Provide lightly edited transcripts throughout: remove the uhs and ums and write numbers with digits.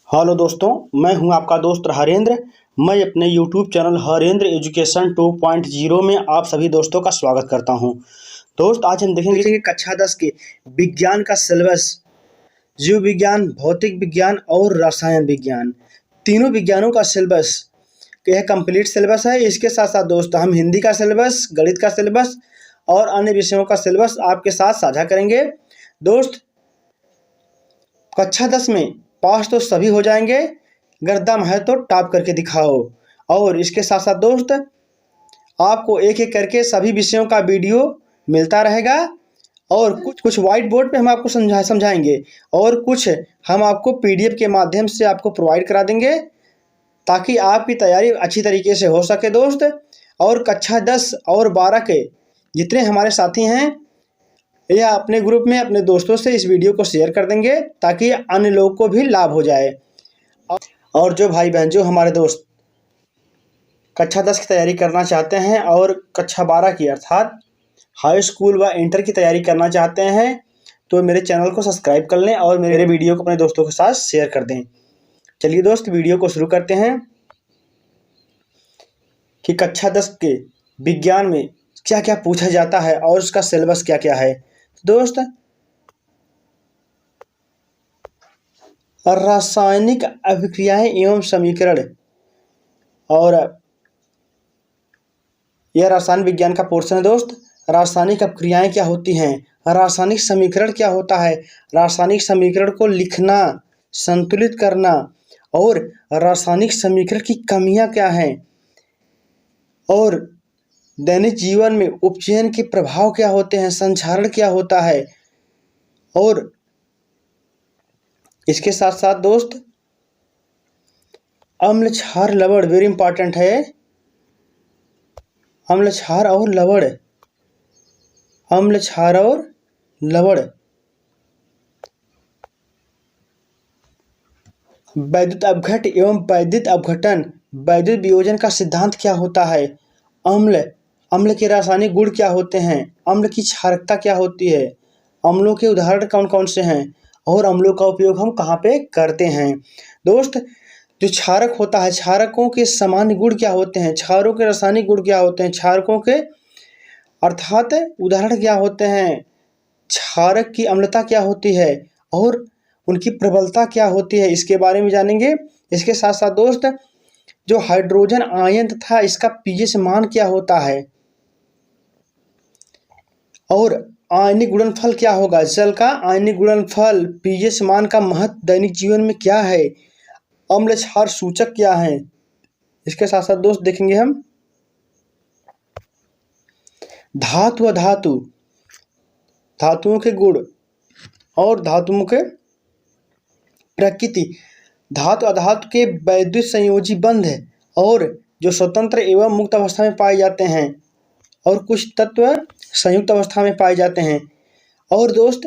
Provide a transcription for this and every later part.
Hello दोस्तों, मैं हूं आपका दोस्त हरेंद्र। मैं अपने यूट्यूब चैनल हरेंद्र एजुकेशन 2.0 में आप सभी दोस्तों का स्वागत करता हूं। दोस्त, आज हम देखेंगे कक्षा 10 के विज्ञान का सिलेबस। जीव विज्ञान, भौतिक विज्ञान और रसायन विज्ञान, तीनों विज्ञानों का सिलेबस यह कंप्लीट सिलेबस है। इसके साथ साथ दोस्त हम हिंदी का सिलेबस, गणित का सिलेबस और अन्य विषयों का सिलेबस आपके साथ साझा करेंगे। दोस्त, कक्षा 10 में पास तो सभी हो जाएंगे, अगर दम है तो टॉप करके दिखाओ। और इसके साथ साथ दोस्त आपको एक एक करके सभी विषयों का वीडियो मिलता रहेगा और कुछ व्हाइट बोर्ड पे हम आपको समझाएंगे और कुछ हम आपको पीडीएफ के माध्यम से आपको प्रोवाइड करा देंगे ताकि आपकी तैयारी अच्छी तरीके से हो सके दोस्त। और कक्षा 10 और 12 के जितने हमारे साथी हैं या अपने ग्रुप में अपने दोस्तों से इस वीडियो को शेयर कर देंगे ताकि अन्य लोगों को भी लाभ हो जाए। और जो भाई बहन जो हमारे दोस्त कक्षा 10 की तैयारी करना चाहते हैं और कक्षा 12 की अर्थात हाई स्कूल व इंटर की तैयारी करना चाहते हैं तो मेरे चैनल को सब्सक्राइब कर लें और मेरे वीडियो को अपने दोस्तों के साथ शेयर कर दें। चलिए दोस्त, वीडियो को शुरू करते हैं कि कक्षा 10 के विज्ञान में क्या क्या पूछा जाता है और उसका सिलेबस क्या क्या है। दोस्त, रासायनिक अभिक्रियाएं एवं समीकरण, और यह रसायन विज्ञान का पोर्शन है। दोस्त, रासायनिक अभिक्रियाएं क्या होती हैं, रासायनिक समीकरण क्या होता है, रासायनिक समीकरण को लिखना, संतुलित करना और रासायनिक समीकरण की कमियां क्या हैं और दैनिक जीवन में उपचयन के प्रभाव क्या होते हैं, संक्षारण क्या होता है। और इसके साथ साथ दोस्त अम्ल क्षार लवण वेरी इंपॉर्टेंट है। अम्ल क्षार और लवण, अम्ल क्षार और लवण, वैद्युत अपघट एवं वैद्युत अपघटन, वैद्युत वियोजन का सिद्धांत क्या होता है, अम्ल के रासायनिक गुण क्या होते हैं, अम्ल की क्षारकता क्या होती है, अम्लों के उदाहरण कौन कौन से हैं और अम्लों का उपयोग हम कहाँ पे करते हैं। दोस्त, जो क्षारक होता है, क्षारकों के सामान्य गुण क्या होते हैं, क्षारों के रासायनिक गुण क्या होते हैं, क्षारकों के अर्थात उदाहरण क्या होते हैं, क्षारक की अम्लता क्या होती है और उनकी प्रबलता क्या होती है, इसके बारे में जानेंगे। इसके साथ साथ दोस्त जो हाइड्रोजन आयन तथा इसका पीएच मान क्या होता है और आयनिक गुणनफल क्या होगा, जल का आयनिक गुणनफल, पीएच मान का महत्व दैनिक जीवन में क्या है, अम्ल क्षार सूचक क्या है। इसके साथ साथ दोस्त देखेंगे हम धातु व धातु, धातुओं के गुण और धातुओं के प्रकृति, धातु अधातु के वैद्युत संयोजी बंध और जो स्वतंत्र एवं मुक्त अवस्था में पाए जाते हैं और कुछ तत्व संयुक्त अवस्था में पाए जाते हैं। और दोस्त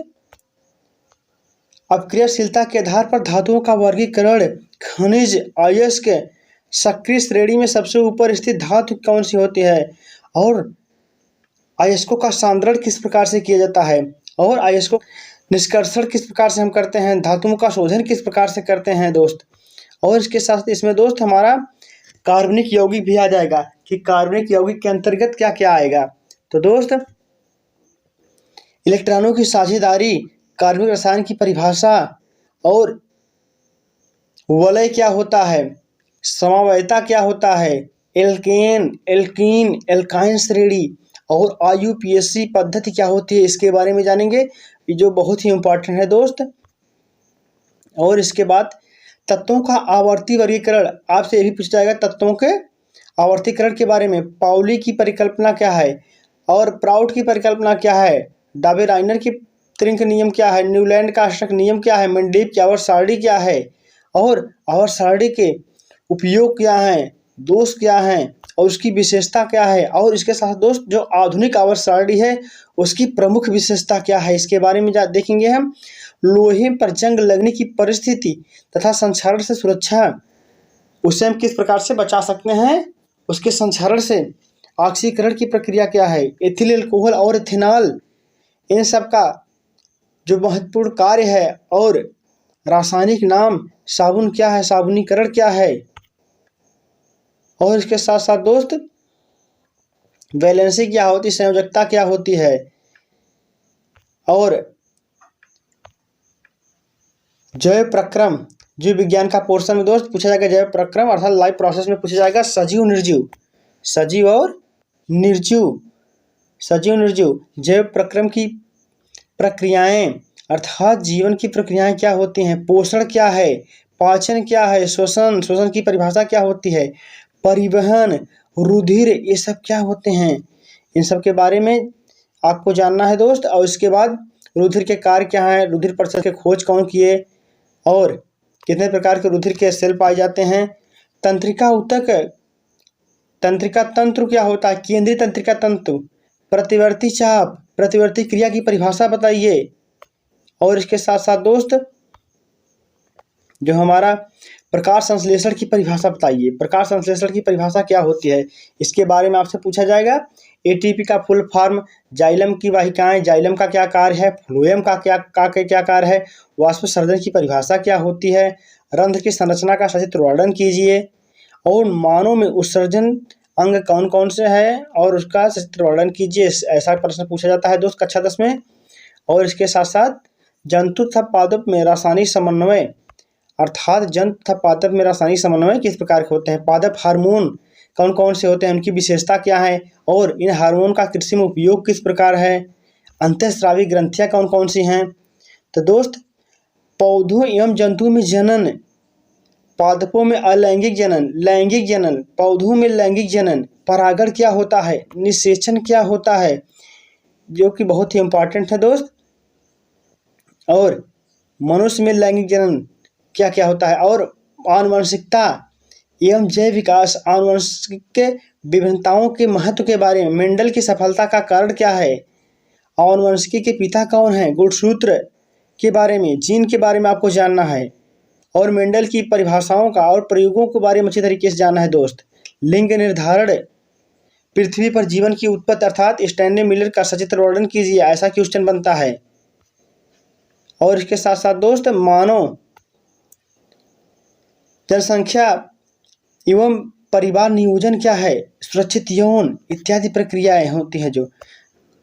अपक्रियाशीलता के आधार पर धातुओं का वर्गीकरण, खनिज अयस्क सक्रिय श्रेणी में सबसे ऊपर स्थित धातु कौन सी होती है और अयस्कों का सांद्रण किस प्रकार से किया जाता है और अयस्कों निष्कर्षण किस प्रकार से हम करते हैं, धातुओं का शोधन किस प्रकार से करते हैं दोस्त। और इसके साथ इसमें दोस्त हमारा कार्बनिक यौगिक भी आ जाएगा कि कार्बनिक यौगिक के अंतर्गत क्या क्या आएगा। तो दोस्त इलेक्ट्रॉनों की साझेदारी, कार्बनिक रसायन की परिभाषा और वलय क्या होता है, समवायता क्या होता है, एल्केन, एल्कीन, एल्काइन श्रेणी और आईयूपीएसी पद्धति क्या होती है, इसके बारे में जानेंगे, जो बहुत ही इंपॉर्टेंट है दोस्त। और इसके बाद तत्वों का आवर्ती वर्गीकरण, आपसे ये भी पूछा जाएगा तत्वों के आवर्तीकरण के बारे में, पाउली की परिकल्पना क्या है और प्राउड की परिकल्पना क्या है, डाबेराइनर की त्रिंक नियम क्या है, न्यूलैंड का अष्टक नियम क्या है, मेंडेलिव की आवर्त सारणी क्या है और आवर्त सारणी के उपयोग क्या हैं, दोष क्या हैं और उसकी विशेषता क्या है। और इसके साथ दोस्त जो आधुनिक आवर्त सारणी है उसकी प्रमुख विशेषता क्या है, इसके बारे में देखेंगे हम। लोहे पर जंग लगने की परिस्थिति तथा संक्षारण से सुरक्षा, उससे हम किस प्रकार से बचा सकते हैं, उसके संक्षारण से ऑक्सीकरण की प्रक्रिया क्या है, एथिल अल्कोहल और इथेनॉल, इन सब का जो महत्वपूर्ण कार्य है और रासायनिक नाम साबुन क्या है, साबुनीकरण क्या है। और इसके साथ साथ दोस्त वैलेंसी क्या होती है, संयोजकता क्या होती है। और जैव प्रक्रम, जीव विज्ञान का पोर्शन में दोस्त पूछा जाएगा जैव प्रक्रम अर्थात लाइफ प्रोसेस में पूछा जाएगा सजीव निर्जीव, सजीव और निर्जीव, सजीव निर्जीव जैव प्रक्रम की प्रक्रियाएं अर्थात जीवन की प्रक्रियाएं क्या होती हैं, पोषण क्या है, पाचन क्या है, श्वसन, श्वसन की परिभाषा क्या होती है, परिवहन, रुधिर, ये सब क्या होते हैं, इन सब के बारे में आपको जानना है दोस्त। और इसके बाद रुधिर के कार्य क्या है, रुधिर परिसर के खोज कौन किए और कितने प्रकार के रुधिर के सेल पाए जाते हैं। तंत्रिका ऊतक, तंत्रिका तंत्र क्या होता है, केंद्रीय तंत्रिका तंत्र, प्रतिवर्ती चाप, प्रतिवर्ती क्रिया की परिभाषा बताइए। और इसके साथ साथ दोस्त जो हमारा प्रकाश संश्लेषण की परिभाषा बताइए, प्रकाश संश्लेषण की परिभाषा क्या होती है, इसके बारे में आपसे पूछा जाएगा। एटीपी का फुल फॉर्म, जाइलम की वाहिकाएं, जाइलम का क्या कार्य है, फ्लोएम का क्या कार्य है, वाष्पसर्जन की परिभाषा क्या होती है, रंध्र की संरचना का सचित्र वर्णन कीजिए। और मानव में उत्सर्जन अंग कौन कौन से हैं और उसका सचित्र वर्णन कीजिए, ऐसा प्रश्न पूछा जाता है दोस्त कक्षा 10 में। और इसके साथ साथ जंतु तथा पादप में रासायनिक समन्वय अर्थात जंतु तथा पादप में रासायनिक समन्वय किस प्रकार के होते हैं, पादप हार्मोन कौन कौन से होते हैं, उनकी विशेषता क्या है और इन हार्मोन का कृषि में उपयोग किस प्रकार है, अंतःस्रावी ग्रंथियां कौन कौन सी हैं। तो दोस्त पौधों एवं जंतुओं में जनन, पादपों में अलैंगिक जनन, लैंगिक जनन, पौधों में लैंगिक जनन, परागण क्या होता है, निषेचन क्या होता है, जो कि बहुत ही इंपॉर्टेंट है दोस्त। और मनुष्य में लैंगिक जनन क्या क्या होता है। और आनुवंशिकता एवं जैव विकास, आनुवंशिक विभिन्नताओं के महत्व के बारे में, मेंडल की सफलता का कारण क्या है, आनुवंशिकी के पिता कौन है, गुणसूत्र के बारे में, जीन के बारे में आपको जानना है। और मेंडल की परिभाषाओं का और प्रयोगों के बारे में अच्छी तरीके से जानना है दोस्त। लिंग निर्धारण, पृथ्वी पर जीवन की उत्पत्ति अर्थात स्टैनली मिलर का सचित्र वर्णन कीजिए, ऐसा क्वेश्चन बनता है। और इसके साथ साथ दोस्त मानव जनसंख्या एवं परिवार नियोजन क्या है, सुरक्षित यौन इत्यादि प्रक्रियाएं होती हैं जो।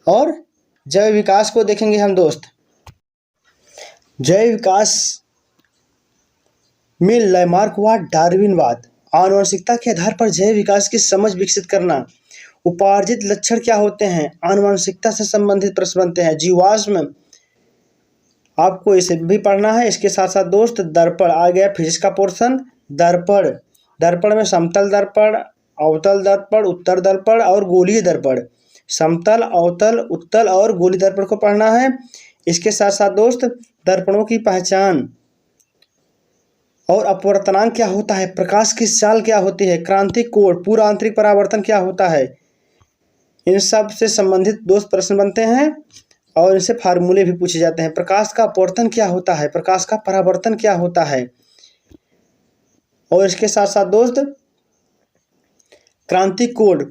और जैव विकास को देखेंगे हम दोस्त। जैव विकास में लैमार्कवाद, डार्विनवाद, आनुवंशिकता के आधार पर जैव विकास की समझ विकसित करना, उपार्जित लक्षण क्या होते हैं, आनुवंशिकता से संबंधित प्रश्न बनते हैं, जीवाश्म आपको इसे भी पढ़ना है। इसके साथ साथ दोस्त दर्पण आ गया, फिजिक्स का पोर्शन। दर्पण, दर्पण में समतल दर्पण, अवतल दर्पण, उत्तर दर्पण और गोलीय दर्पण, समतल, अवतल, उत्तल और गोलीय दर्पण को पढ़ना है। इसके साथ साथ दोस्त दर्पणों की पहचान और अपवर्तनांक क्या होता है, प्रकाश की चाल क्या होती है, क्रांतिक कोण, पूरा आंतरिक परावर्तन क्या होता है, इन सब से संबंधित दोस्त प्रश्न बनते हैं और इनसे फार्मूले भी पूछे जाते हैं। प्रकाश का अपवर्तन क्या होता है, प्रकाश का परावर्तन क्या होता है। और इसके साथ साथ दोस्त क्रांतिक कोण,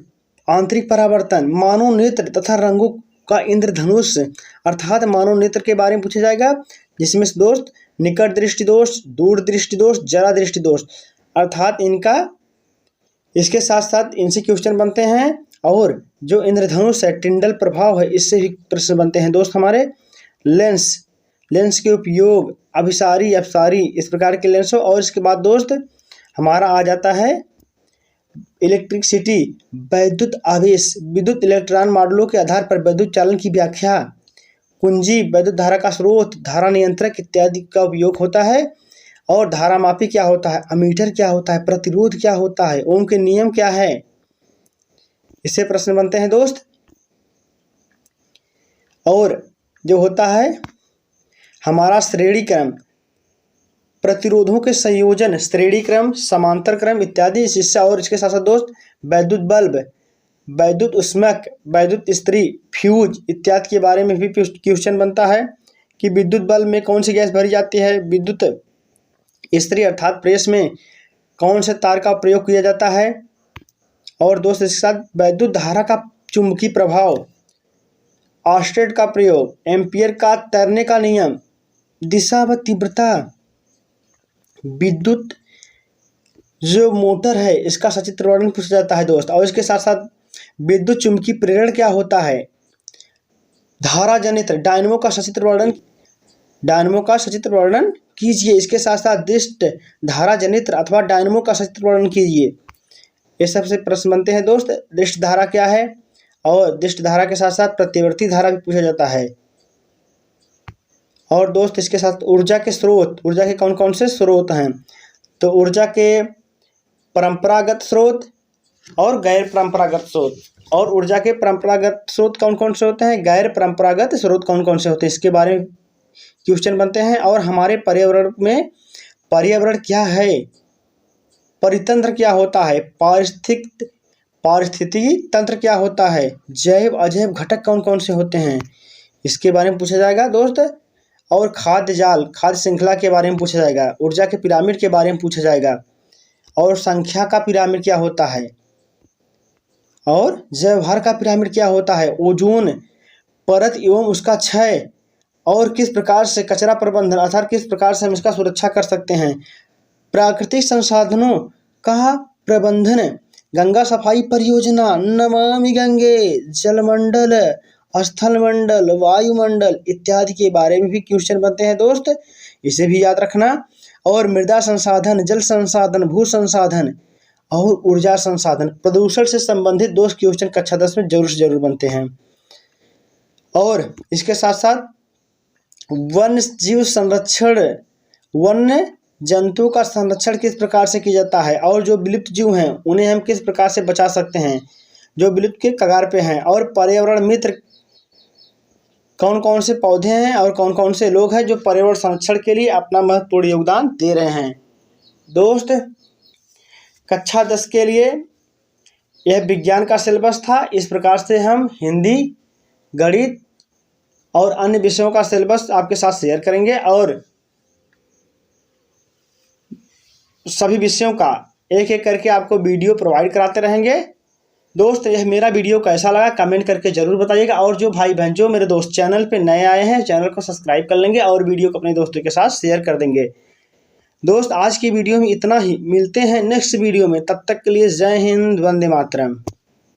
आंतरिक परावर्तन, मानव नेत्र तथा रंगों का इंद्रधनुष अर्थात मानव नेत्र के बारे में पूछा जाएगा, जिसमें से दोस्त निकट दृष्टि दोष, दूर दृष्टि दोष, जरा दृष्टि दोष अर्थात इनका, इसके साथ साथ इनसे क्वेश्चन बनते हैं। और जो इंद्रधनुष है, टिंडल प्रभाव है, इससे भी प्रश्न बनते हैं दोस्त हमारे। लेंस, लेंस के उपयोग, अभिसारी, अपसारी, इस प्रकार के लेंस हो। और इसके बाद दोस्त हमारा आ जाता है इलेक्ट्रिसिटी, वैद्युत आवेश, विद्युत इलेक्ट्रॉन मॉडलों के आधार पर विद्युत चालन की व्याख्या, कुंजी, विद्युत धारा का स्रोत, धारा नियंत्रक इत्यादि का उपयोग होता है। और धारामापी क्या होता है, अमीटर क्या होता है, प्रतिरोध क्या होता है, ओम के नियम क्या है, इससे प्रश्न बनते हैं दोस्त। और जो होता है हमारा श्रेणी क्रम, प्रतिरोधों के संयोजन, श्रेणी क्रम, समांतर क्रम इत्यादि इस हिस्सा। और इसके साथ साथ दोस्त वैद्युत बल्ब, वैद्युत उष्मक, वैद्युत इस्त्री, फ्यूज इत्यादि के बारे में भी क्वेश्चन बनता है कि विद्युत बल्ब में कौन सी गैस भरी जाती है, विद्युत इस्त्री अर्थात प्रेस में कौन से तार का प्रयोग किया जाता है। और दोस्त इसके साथ वैद्युत धारा का चुंबकीय प्रभाव, ऑस्टेट का प्रयोग, एम्पियर का तैरने का नियम, दिशा व तीव्रता, विद्युत जो मोटर है इसका सचित्र वर्णन पूछा जाता है दोस्त। और इसके साथ साथ विद्युत चुंबकीय प्रेरण क्या होता है, धारा जनित्र डायनमो का सचित्र वर्णन कीजिए। इसके साथ साथ दिष्ट धारा जनित्र अथवा डायनमो का सचित्र वर्णन कीजिए। ये सबसे प्रश्न बनते हैं दोस्त। दिष्ट धारा क्या है, और दिष्ट धारा के साथ साथ प्रत्यावर्ती धारा भी पूछा जाता है। और दोस्त इसके साथ ऊर्जा के स्रोत, ऊर्जा के कौन कौन से स्रोत हैं, तो ऊर्जा के परंपरागत स्रोत और गैर परंपरागत स्रोत। और ऊर्जा के परंपरागत स्रोत कौन कौन से होते हैं, गैर परंपरागत स्रोत कौन कौन से होते हैं, इसके बारे में क्वेश्चन बनते हैं। और हमारे पर्यावरण में पर्यावरण क्या है, परितंत्र क्या होता है, पारिस्थितिकी तंत्र क्या होता है, जैव अजैव घटक कौन कौन से होते हैं, इसके बारे में पूछा जाएगा दोस्त। और खाद्य जाल, खाद्य श्रृंखला के बारे में पूछा जाएगा। ऊर्जा के पिरामिड के बारे में पूछा जाएगा। और संख्या का पिरामिड क्या होता है, और जैवभार का पिरामिड क्या होता है, ओजोन परत एवं उसका क्षय, और किस प्रकार से कचरा प्रबंधन अर्थात किस प्रकार से हम इसका सुरक्षा कर सकते हैं, प्राकृतिक संसाधनों का प्रबंधन, गंगा सफाई परियोजना, नमामि गंगे, जलमंडल, स्थल मंडल, वायुमंडल इत्यादि के बारे में भी क्वेश्चन बनते हैं दोस्त, इसे भी याद रखना। और मृदा संसाधन, जल संसाधन, भू संसाधन और ऊर्जा संसाधन, प्रदूषण से संबंधित दोस्त क्वेश्चन कक्षा 10 में जरूर से जरूर बनते हैं। और इसके साथ साथ वन्य जीव संरक्षण, वन्य जंतु का संरक्षण किस प्रकार से किया जाता है, और जो विलुप्त जीव हैं उन्हें हम किस प्रकार से बचा सकते हैं जो विलुप्त के कगार पे हैं। और पर्यावरण मित्र कौन कौन से पौधे हैं और कौन कौन से लोग हैं जो पर्यावरण संरक्षण के लिए अपना महत्वपूर्ण योगदान दे रहे हैं। दोस्त कक्षा 10 के लिए यह विज्ञान का सिलेबस था। इस प्रकार से हम हिंदी, गणित और अन्य विषयों का सिलेबस आपके साथ शेयर करेंगे और सभी विषयों का एक एक करके आपको वीडियो प्रोवाइड कराते रहेंगे। दोस्त यह मेरा वीडियो कैसा लगा कमेंट करके ज़रूर बताइएगा। और जो भाई बहन जो मेरे दोस्त चैनल पे नए आए हैं चैनल को सब्सक्राइब कर लेंगे और वीडियो को अपने दोस्तों के साथ शेयर कर देंगे। दोस्त आज की वीडियो में इतना ही, मिलते हैं नेक्स्ट वीडियो में, तब तक के लिए जय हिंद, वंदे मातरम।